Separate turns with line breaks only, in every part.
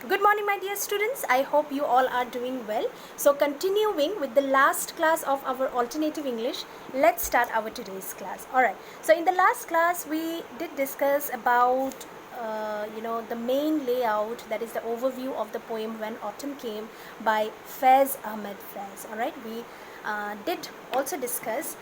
Good morning, my dear students. I hope you all are doing well. So, continuing with the last class of our alternative English, let's start our today's class. All right. So, in the last class, we did discuss about the main layout, that is the overview of the poem When Autumn Came by Faiz Ahmed Faiz. All right. We did also discuss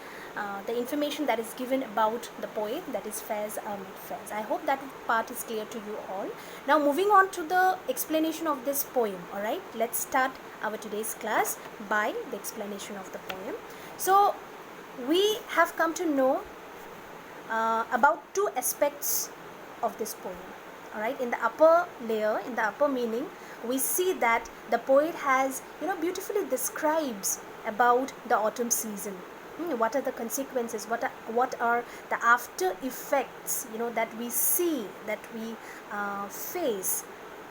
the information that is given about the poet, that is Faiz Ahmed Faiz. I hope that part is clear to you all. Now moving on to the explanation of this poem. Alright, let's start our today's class by the explanation of the poem. So we have come to know about two aspects of this poem. Alright, in the upper layer, in the upper meaning, we see that the poet has beautifully describes about the autumn season. What are the consequences, what are the after effects that we see, that we face,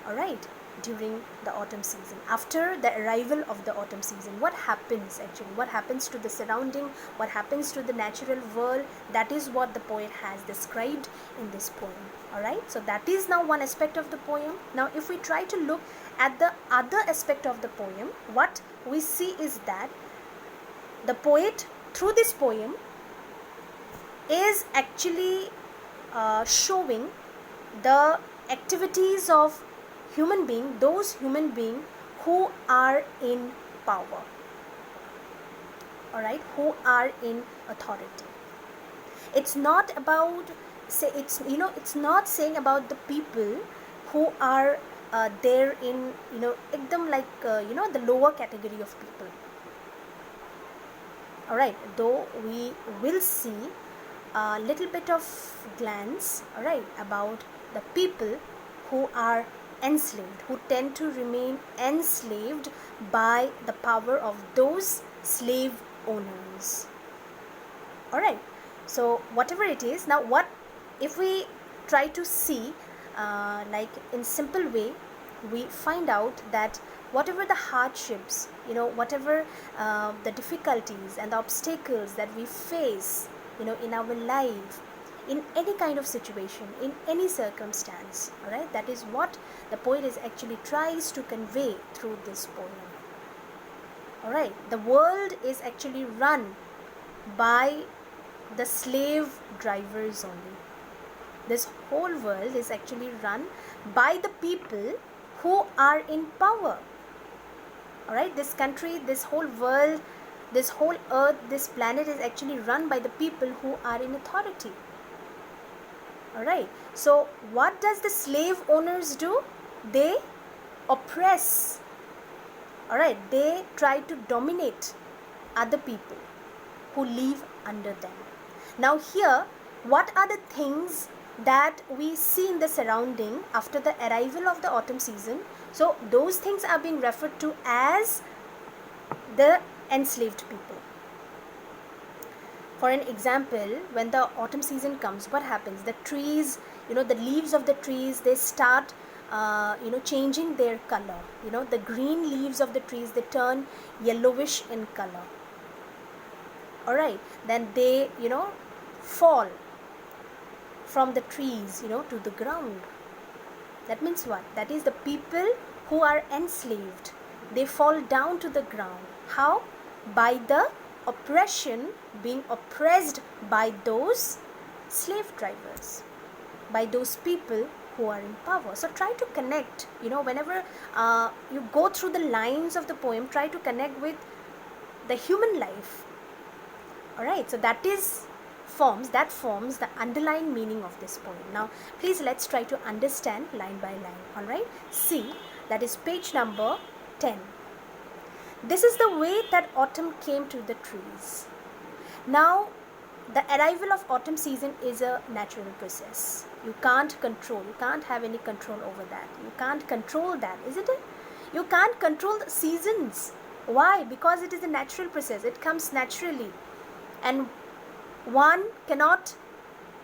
all right, during the autumn season. After the arrival of the autumn season, what happens actually, what happens to the surrounding, what happens to the natural world, that is what the poet has described in this poem. All right, so that is now one aspect of the poem. Now if we try to look at the other aspect of the poem, what we see is that the poet through this poem is actually showing the activities of those human beings who are in power, all right, who are in authority. It's not about it's not saying about the people who are there in ekdam like the lower category of people. Alright, though we will see a little bit of glance, alright, about the people who are enslaved, who tend to remain enslaved by the power of those slave owners. Alright, so whatever it is, now what if we try to see like in simple way, we find out that whatever the hardships, whatever the difficulties and the obstacles that we face, in our life, in any kind of situation, in any circumstance, all right, that is what the poet is actually tries to convey through this poem. All right, the world is actually run by the slave drivers only. This whole world is actually run by the people who are in power. Alright, this country, this whole world, this whole earth, this planet is actually run by the people who are in authority. Alright, so what does the slave owners do? They oppress. Alright, they try to dominate other people who live under them. Now here, what are the things that we see in the surrounding after the arrival of the autumn season? So those things are being referred to as the enslaved people. For an example, when the autumn season comes, what happens? The trees, the leaves of the trees, they start changing their color. The green leaves of the trees, they turn yellowish in color. Alright, then they fall from the trees to the ground. That means what? That is the people who are enslaved, they fall down to the ground. How? By the oppression, being oppressed by those slave drivers, by those people who are in power. So try to connect, whenever you go through the lines of the poem, try to connect with the human life. Alright, so that forms the underlying meaning of this poem. Now please let's try to understand line by line. Alright, see, that is page number 10. This is the way that autumn came to the trees. Now the arrival of autumn season is a natural process. You can't have any control over that. You can't control that, isn't it? You can't control the seasons. Why? Because it is a natural process. It comes naturally, and one cannot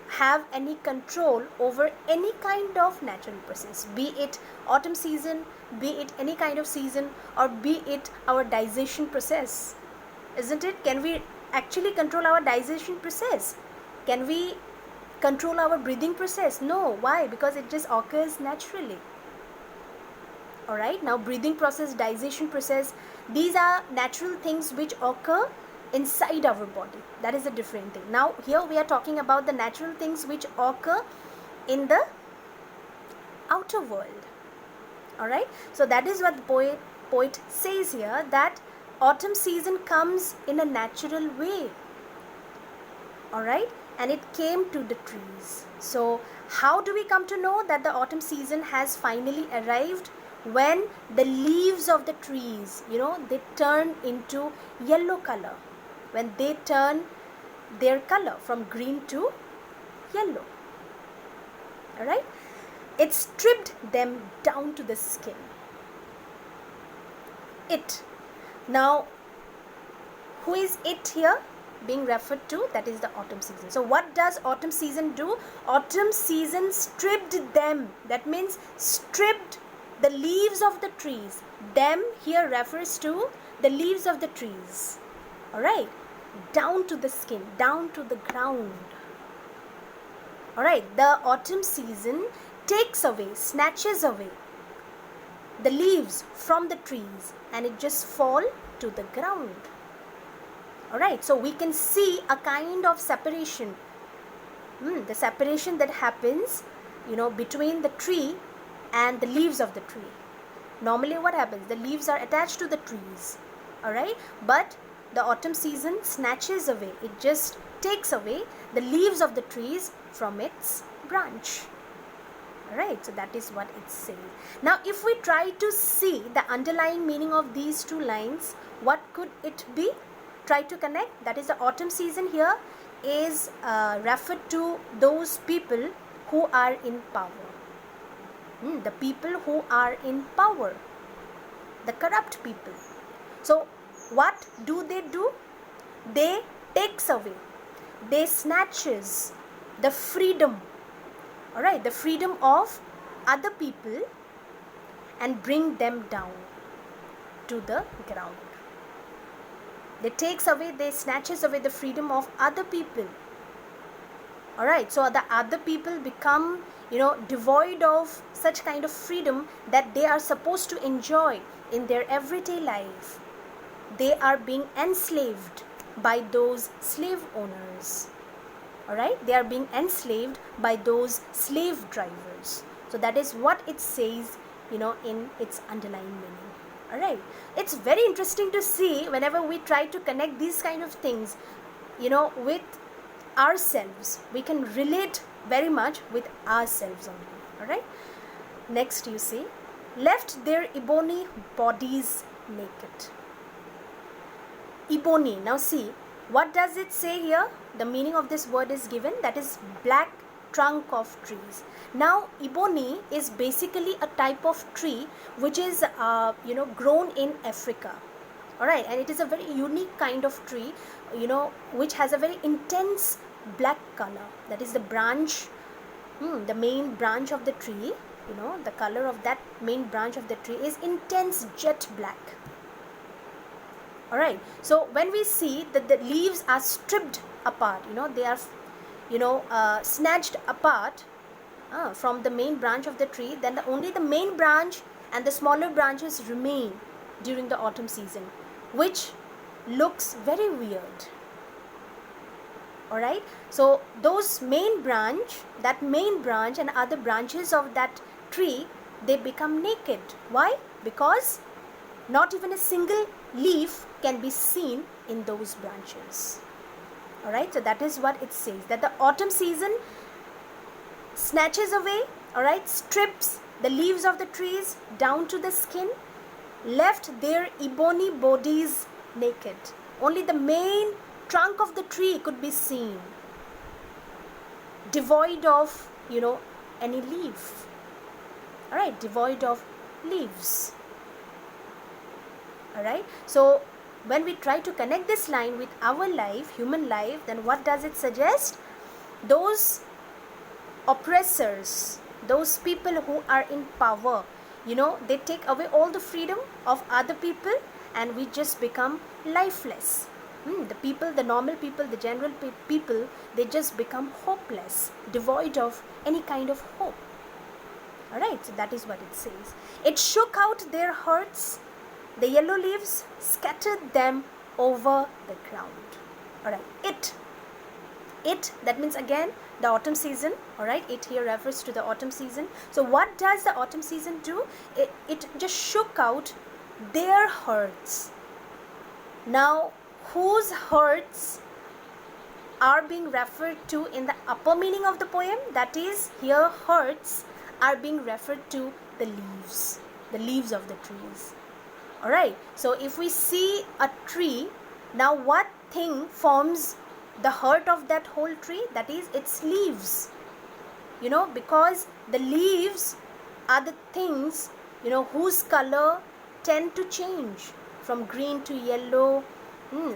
have any control over any kind of natural process, be it autumn season, be it any kind of season, or be it our digestion process, isn't it? Can we actually control our digestion process? Can we control our breathing process? No. Why? Because it just occurs naturally. All right, now breathing process, digestion process, these are natural things which occur inside our body. That is a different thing. Now here we are talking about the natural things which occur in the outer world. All right, so that is what the poet says here, that autumn season comes in a natural way. All right, and it came to the trees. So how do we come to know that the autumn season has finally arrived? When the leaves of the trees, they turn into yellow color, when they turn their color from green to yellow. All right, it stripped them down to the skin. It. Now, who is it here being referred to? That is the autumn season. So what does autumn season do? Autumn season stripped them. That means stripped the leaves of the trees. Them here refers to the leaves of the trees. All right, down to the skin, down to the ground. All right, the autumn season takes away, snatches away the leaves from the trees, and it just fall to the ground. All right, so we can see a kind of separation, the separation that happens, between the tree and the leaves of the tree. Normally what happens, the leaves are attached to the trees, all right, but the autumn season snatches away, it just takes away the leaves of the trees from its branch. All right, so that is what it says. Now if we try to see the underlying meaning of these two lines, what could it be? Try to connect. That is, the autumn season here is referred to those people who are in power. The people who are in power, the corrupt people. So what do? They takes away, they snatches the freedom, all right, the freedom of other people, and bring them down to the ground. They takes away, they snatches away the freedom of other people. All right, so the other people become, devoid of such kind of freedom that they are supposed to enjoy in their everyday life. They are being enslaved by those slave owners. All right, they are being enslaved by those slave drivers. So that is what it says, in its underlying meaning. All right, it's very interesting to see whenever we try to connect these kind of things, with ourselves. We can relate very much with ourselves only. All right, next you see, left their ebony bodies naked. Ebony. Now see, what does it say here? The meaning of this word is given, that is black trunk of trees. Now ebony is basically a type of tree which is grown in Africa. All right, and it is a very unique kind of tree, which has a very intense black color. That is the branch, the main branch of the tree, the color of that main branch of the tree is intense jet black. All right, so when we see that the leaves are stripped apart, they are snatched apart from the main branch of the tree, then only the main branch and the smaller branches remain during the autumn season, which looks very weird. All right, so those that main branch and other branches of that tree, they become naked. Why? Because not even a single leaf can be seen in those branches. All right, so that is what it says, that the autumn season snatches away, all right, strips the leaves of the trees down to the skin, left their ebony bodies naked. Only the main trunk of the tree could be seen, devoid of, any leaf. All right, devoid of leaves. All right, so when we try to connect this line with our life, human life, then what does it suggest? Those oppressors, those people who are in power, they take away all the freedom of other people, and we just become lifeless. The people, the normal people, the general people, they just become hopeless, devoid of any kind of hope. Alright, so that is what it says. It shook out their hearts, the yellow leaves scattered them over the ground. Alright, it, that means again the autumn season. Alright, it here refers to the autumn season. So what does the autumn season do? It just shook out their hearts. Now whose hearts are being referred to in the upper meaning of the poem? That is, here hearts are being referred to the leaves of the trees. Alright, so if we see a tree, now what thing forms the heart of that whole tree? That is its leaves. Because the leaves are the things, whose color tend to change from green to yellow,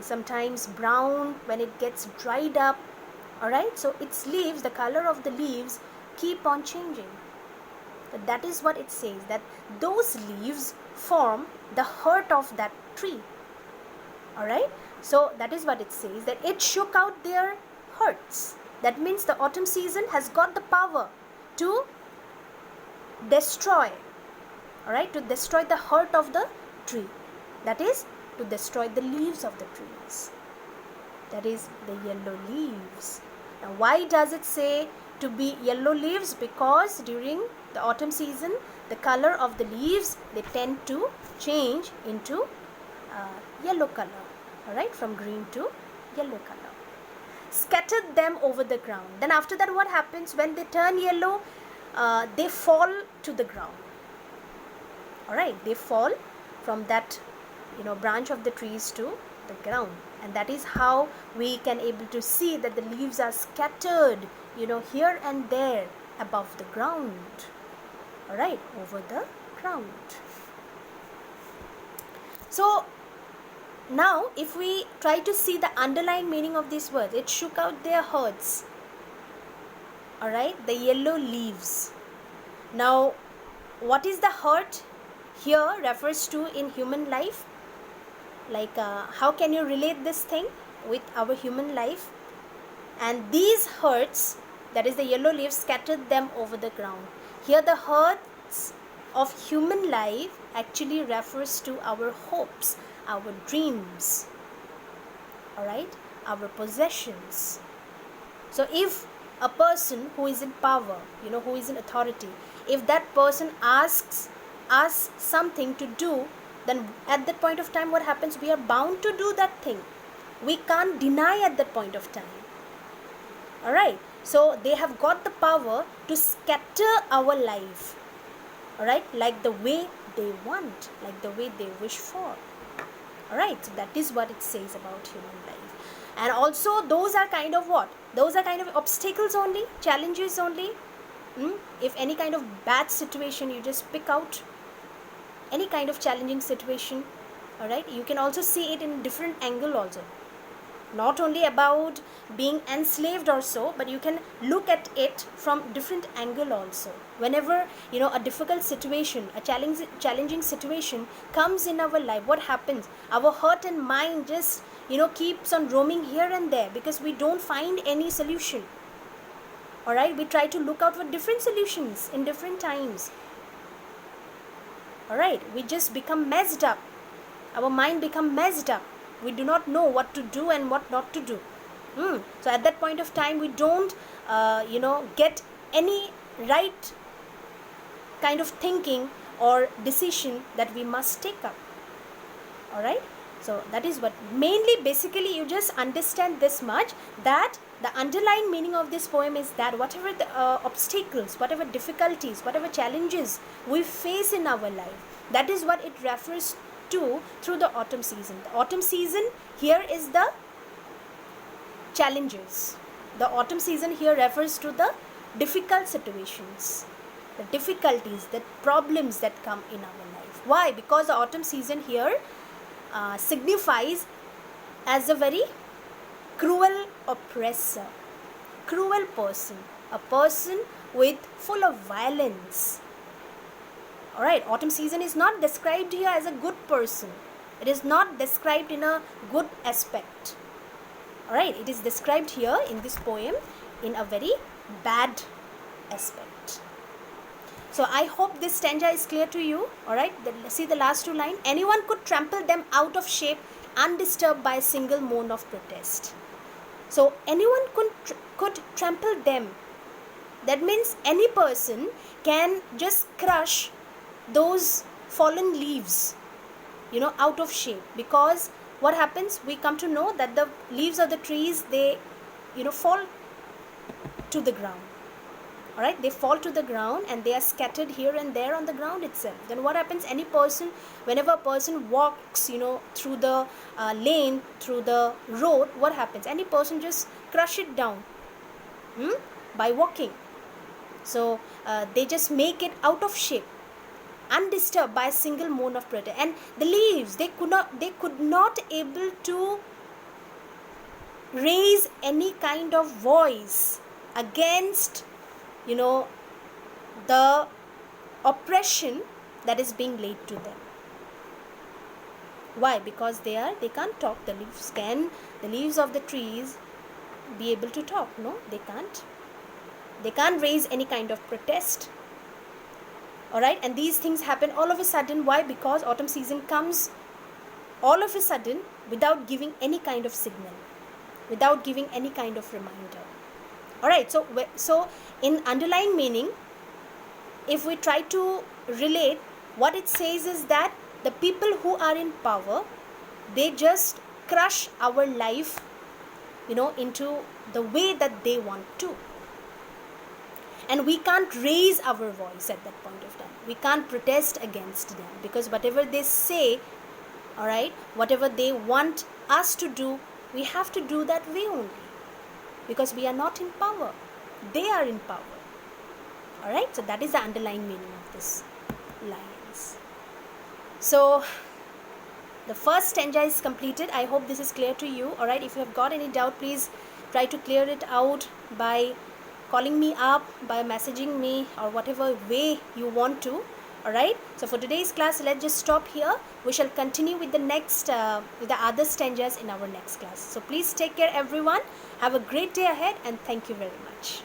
sometimes brown when it gets dried up. Alright, so its leaves, the color of the leaves keep on changing. So that is what it says, that those leaves form the heart of that tree. Alright, so that is what it says, that it shook out their hearts. That means the autumn season has got the power to destroy, alright, to destroy the heart of the tree. That is, to destroy the leaves of the trees. That is the yellow leaves. Now why does it say to be yellow leaves? Because during the autumn season, the color of the leaves, they tend to change into yellow color. Alright, from green to yellow color. Scattered them over the ground. Then after that, what happens? When they turn yellow, they fall to the ground. Alright, they fall from that branch of the trees to the ground, and that is how we can able to see that the leaves are scattered here and there above the ground. Alright, over the ground. So now if we try to see the underlying meaning of these words, it shook out their hearts. Alright, the yellow leaves. Now what is the heart here refers to in human life? Like how can you relate this thing with our human life? And these hearts, that is the yellow leaves, scattered them over the ground. Here the hearts of human life actually refers to our hopes, our dreams, alright, our possessions. So if a person who is in power, who is in authority, if that person asks us something to do, then at that point of time what happens? We are bound to do that thing. We can't deny at that point of time. Alright, so they have got the power to scatter our life, alright, like the way they want, like the way they wish for. Alright, so that is what it says about human life. And also those are kind of what? Those are kind of obstacles only, challenges only. If any kind of bad situation, you just pick out any kind of challenging situation. Alright, you can also see it in different angle also. Not only about being enslaved or so, but you can look at it from different angle also. Whenever a difficult situation, a challenging situation comes in our life, what happens? Our heart and mind just keeps on roaming here and there because we don't find any solution. Alright, we try to look out for different solutions in different times. Alright, we just become messed up. Our mind become messed up. We do not know what to do and what not to do. So at that point of time, we don't get any right kind of thinking or decision that we must take up. Alright, so that is what mainly, basically, you just understand this much, that the underlying meaning of this poem is that whatever the obstacles, whatever difficulties, whatever challenges we face in our life, that is what it refers to through the autumn season. The autumn season here is the challenges. The autumn season here refers to the difficult situations, the difficulties, the problems that come in our life. Why? Because the autumn season here signifies as a very cruel oppressor, cruel person, a person with full of violence. Alright, autumn season is not described here as a good person. It is not described in a good aspect. Alright, it is described here in this poem in a very bad aspect. So I hope this stanza is clear to you. Alright, see the last two lines. Anyone could trample them out of shape, undisturbed by a single moan of protest. So anyone could trample them. That means any person can just crush those fallen leaves, out of shape. Because what happens, we come to know that the leaves of the trees, they fall to the ground. Alright, they fall to the ground and they are scattered here and there on the ground itself. Then what happens, any person, whenever a person walks through the lane, through the road, what happens, any person just crush it down by walking. So they just make it out of shape, undisturbed by a single moan of protest. And the leaves, they could not able to raise any kind of voice against the oppression that is being laid to them. Why? Because they can't talk. The leaves of the trees be able to talk? No, they can't raise any kind of protest. Alright, and these things happen all of a sudden. Why? Because autumn season comes all of a sudden without giving any kind of signal, without giving any kind of reminder. Alright, so in underlying meaning, if we try to relate, what it says is that the people who are in power, they just crush our life, into the way that they want to. And we can't raise our voice at that point of time. We can't protest against them, because whatever they say, alright, whatever they want us to do, we have to do that way only. Because we are not in power. They are in power. Alright, so that is the underlying meaning of this lines. So the first stanza is completed. I hope this is clear to you. Alright, if you have got any doubt, please try to clear it out by calling me up, by messaging me, or whatever way you want to. Alright, so for today's class, let's just stop here. We shall continue with the next with the other stanzas in our next class. So please take care everyone. Have a great day ahead, and thank you very much.